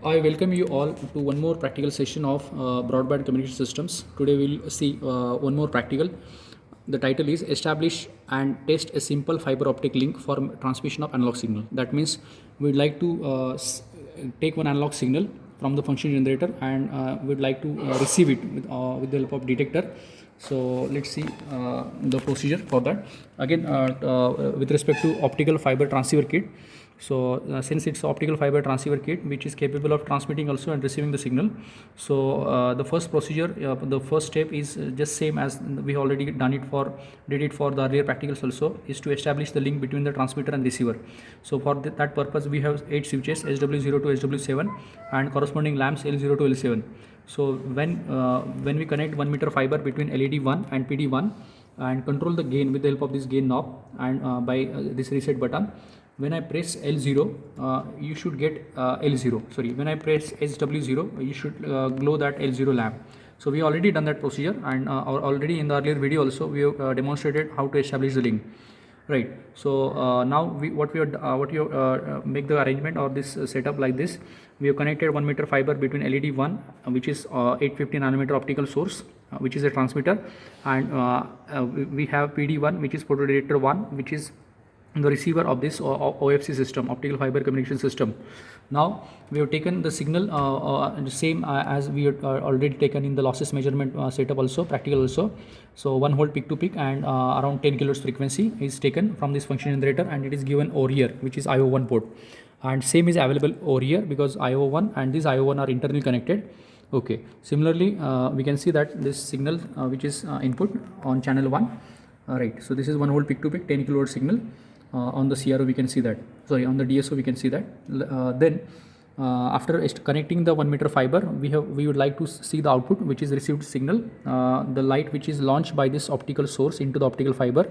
I welcome you all to one more practical session of broadband communication systems. Today we'll see one more practical. The title is Establish and Test a Simple Fiber Optic Link for Transmission of Analog Signal. That means we'd like to take one analog signal from the function generator and we'd like to receive it with the help of detector. So let's see the procedure for that. Again, with respect to optical fiber transceiver kit. So since it's optical fiber transceiver kit which is capable of transmitting also and receiving the signal, so the first procedure, the first step is just same as we already did it for the earlier practicals also, is to establish the link between the transmitter and receiver. So for that purpose we have 8 switches SW0 to SW7 and corresponding lamps L0 to L7. So when we connect 1 meter fiber between LED1 and PD1 and control the gain with the help of this gain knob and by this reset button, when I press L0, you should get L0. Sorry, when I press SW0, you should glow that L0 lamp. So we already done that procedure, and already in the earlier video also we have demonstrated how to establish the link. Right. So now what we make the arrangement of this setup like this. We have connected 1 meter fiber between LED1, which is 850 nanometer optical source, which is a transmitter, and we have PD1, which is photodetector 1, which is the receiver of this OFC system, optical fiber communication system. Now we have taken the signal the same as we had already taken in the losses measurement setup also, practical also. So 1 volt peak to peak and around 10 kilohertz frequency is taken from this function generator, and it is given over here, which is IO1 port, and same is available over here because IO1 and this IO1 are internally connected. Okay, similarly we can see that this signal which is input on channel 1. Right, so this is 1 volt peak to peak 10 kilohertz signal. On the CRO we can see that, sorry, on the DSO we can see that. Then after connecting the 1 meter fiber, we would like to see the output, which is received signal. The light which is launched by this optical source into the optical fiber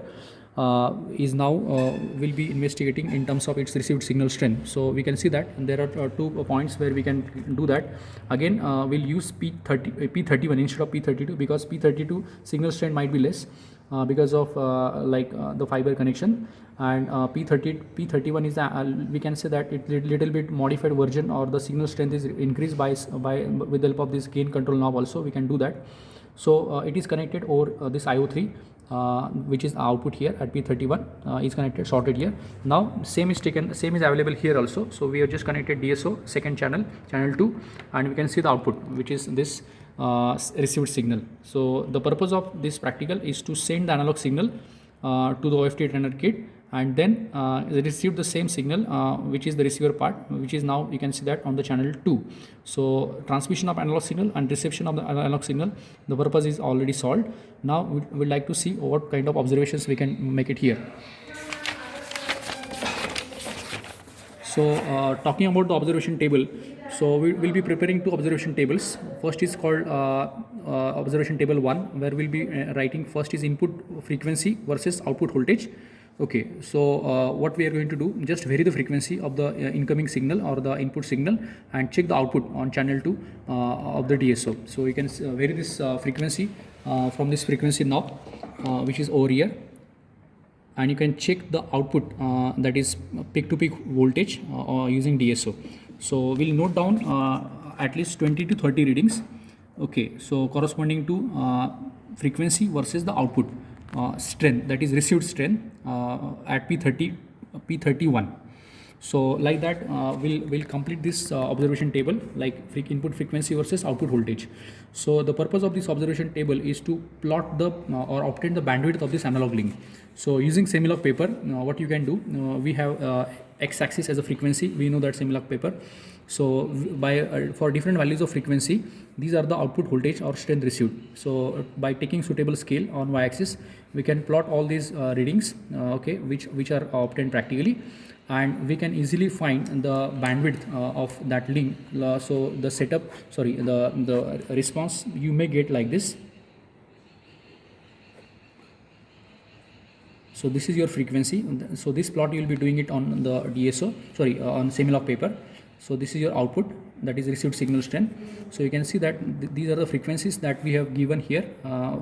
is now will be investigating in terms of its received signal strength. So we can see that there are 2 points where we can do that. Again we'll use P31 instead of P32 because P32 signal strength might be less because of the fiber connection, and P31 is we can say that it's little bit modified version, or the signal strength is increased by with the help of this gain control knob also we can do that. So it is connected over this IO3 which is output here at P31 is connected, sorted here. Now same is available here also. So we have just connected DSO second channel 2, and we can see the output, which is this received signal. So the purpose of this practical is to send the analog signal to the OFT trainer kit, and then receive the same signal which is the receiver part, which is now you can see that on the channel 2. So transmission of analog signal and reception of the analog signal, the purpose is already solved. Now we would like to see what kind of observations we can make it here. So talking about the observation table, so we will be preparing 2 observation tables. First is called observation table 1, where we'll be writing first is input frequency versus output voltage. Okay, so what we are going to do, just vary the frequency of the incoming signal or the input signal and check the output on channel 2 of the DSO. So you can vary this frequency from this frequency knob which is over here, and you can check the output that is peak to peak voltage using DSO. So we'll note down at least 20 to 30 readings. Okay, so corresponding to frequency versus the output strength, that is received strength at P31. So like that we'll complete this observation table, like input frequency versus output voltage. So the purpose of this observation table is to plot the or obtain the bandwidth of this analog link. So using Semilog paper, what you can do, we have x-axis as a frequency, we know that Semilog paper. So by for different values of frequency, these are the output voltage or strength received. So by taking suitable scale on y-axis, we can plot all these readings, okay, which are obtained practically, and we can easily find the bandwidth of that link. So the setup, sorry, the response you may get like this. So this is your frequency. So this plot you will be doing it on the DSO, sorry, on Semilog paper. So this is your output, that is received signal strength. So you can see that these are the frequencies that we have given here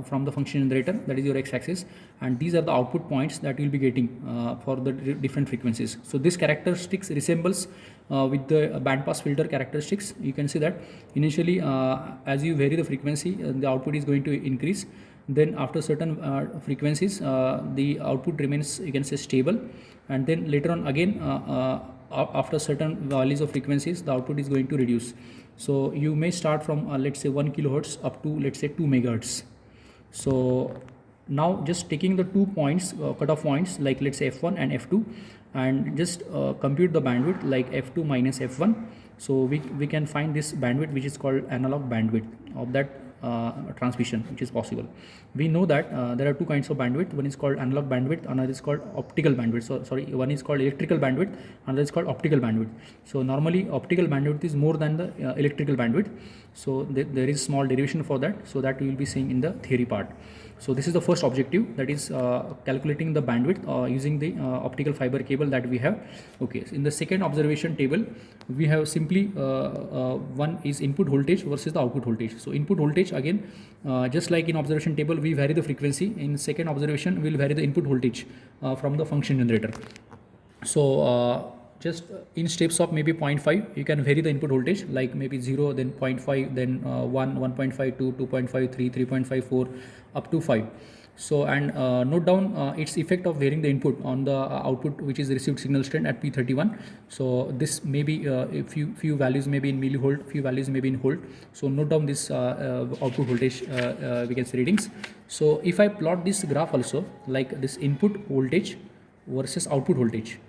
from the function generator, that is your x-axis, and these are the output points that you will be getting for the different frequencies. So this characteristics resembles with the band pass filter characteristics. You can see that initially as you vary the frequency, the output is going to increase. Then after certain frequencies, the output remains, you can say, stable, and then later on again after certain values of frequencies, the output is going to reduce. So you may start from let's say 1 kilohertz up to let's say 2 megahertz. So now just taking the 2 points, cutoff points, like let's say f1 and f2, and just compute the bandwidth like f2 minus f1. So we can find this bandwidth, which is called analog bandwidth of that transmission, which is possible. We know that there are two kinds of bandwidth. One is called analog bandwidth, another is called optical bandwidth. So sorry, one is called electrical bandwidth, another is called optical bandwidth. So normally optical bandwidth is more than the electrical bandwidth. So there is small derivation for that, so that we will be seeing in the theory part. So this is the first objective, that is calculating the bandwidth using the optical fiber cable that we have. Okay, so in the second observation table, we have simply one is input voltage versus the output voltage. So input voltage, again just like in observation table we vary the frequency, in second observation we will vary the input voltage from the function generator. So just in steps of maybe 0.5 you can vary the input voltage, like maybe 0, then 0.5, then 1, 1.5, 2, 2.5, 3, 3.54 up to 5. So and note down its effect of varying the input on the output, which is received signal strength at P31. So this may be a few values may be in millivolt, few values may be in volt. So note down this output voltage we can say readings. So if I plot this graph also, like this input voltage versus output voltage,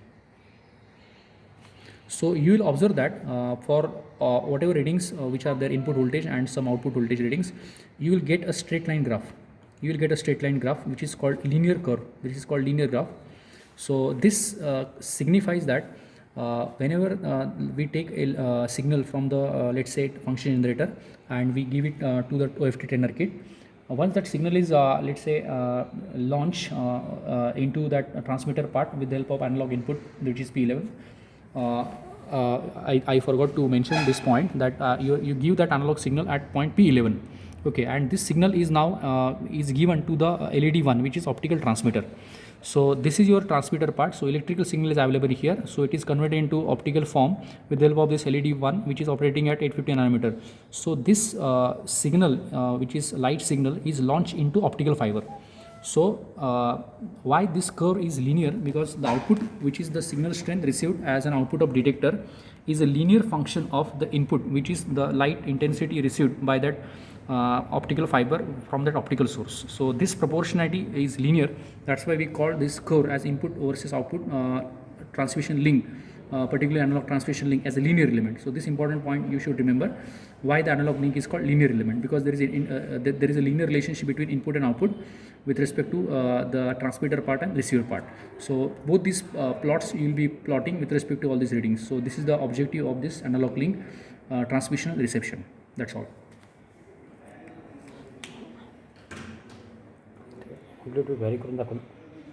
so you will observe that for whatever readings which are their input voltage and some output voltage readings, you will get a straight line graph. You will get a straight line graph which is called linear curve. This is called linear graph. So this signifies that whenever we take a signal from the let's say function generator and we give it to the OFT trainer kit, once that signal is let's say launched into that transmitter part with the help of analog input, which is P11. I forgot to mention this point, that you give that analog signal at point P11. Okay, and this signal is now is given to the LED1, which is optical transmitter. So this is your transmitter part. So electrical signal is available here, so it is converted into optical form with the help of this LED1, which is operating at 850 nanometer. So this signal which is light signal is launched into optical fiber. So why this curve is linear? Because the output, which is the signal strength received as an output of detector, is a linear function of the input, which is the light intensity received by that optical fiber from that optical source. So this proportionality is linear. That's why we call this curve as input versus output transmission link, particularly analog transmission link, as a linear element. So this important point you should remember, why the analog link is called linear element, because there is a linear relationship between input and output with respect to the transmitter part and receiver part. So both these plots you will be plotting with respect to all these readings. So this is the objective of this analog link transmission and reception. That's all.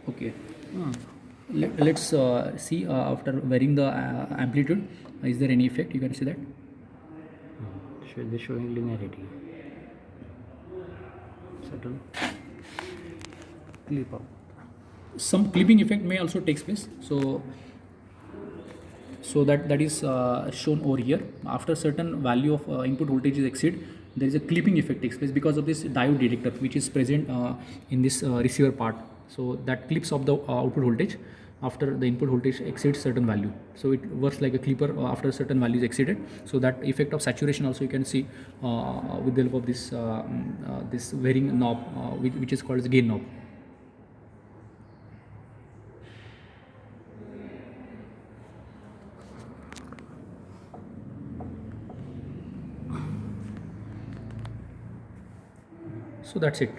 Okay. Let's see after varying the amplitude, is there any effect? You can see that. So this showing linearity. Certain clip out. Some clipping effect may also take place. So that is shown over here. After certain value of input voltage is exceed, there is a clipping effect takes place because of this diode detector, which is present in this receiver part. So that clips of the output voltage after the input voltage exceeds certain value. So it works like a clipper after certain value is exceeded. So that effect of saturation also you can see with the help of this this varying knob, which is called as gain knob. So that's it.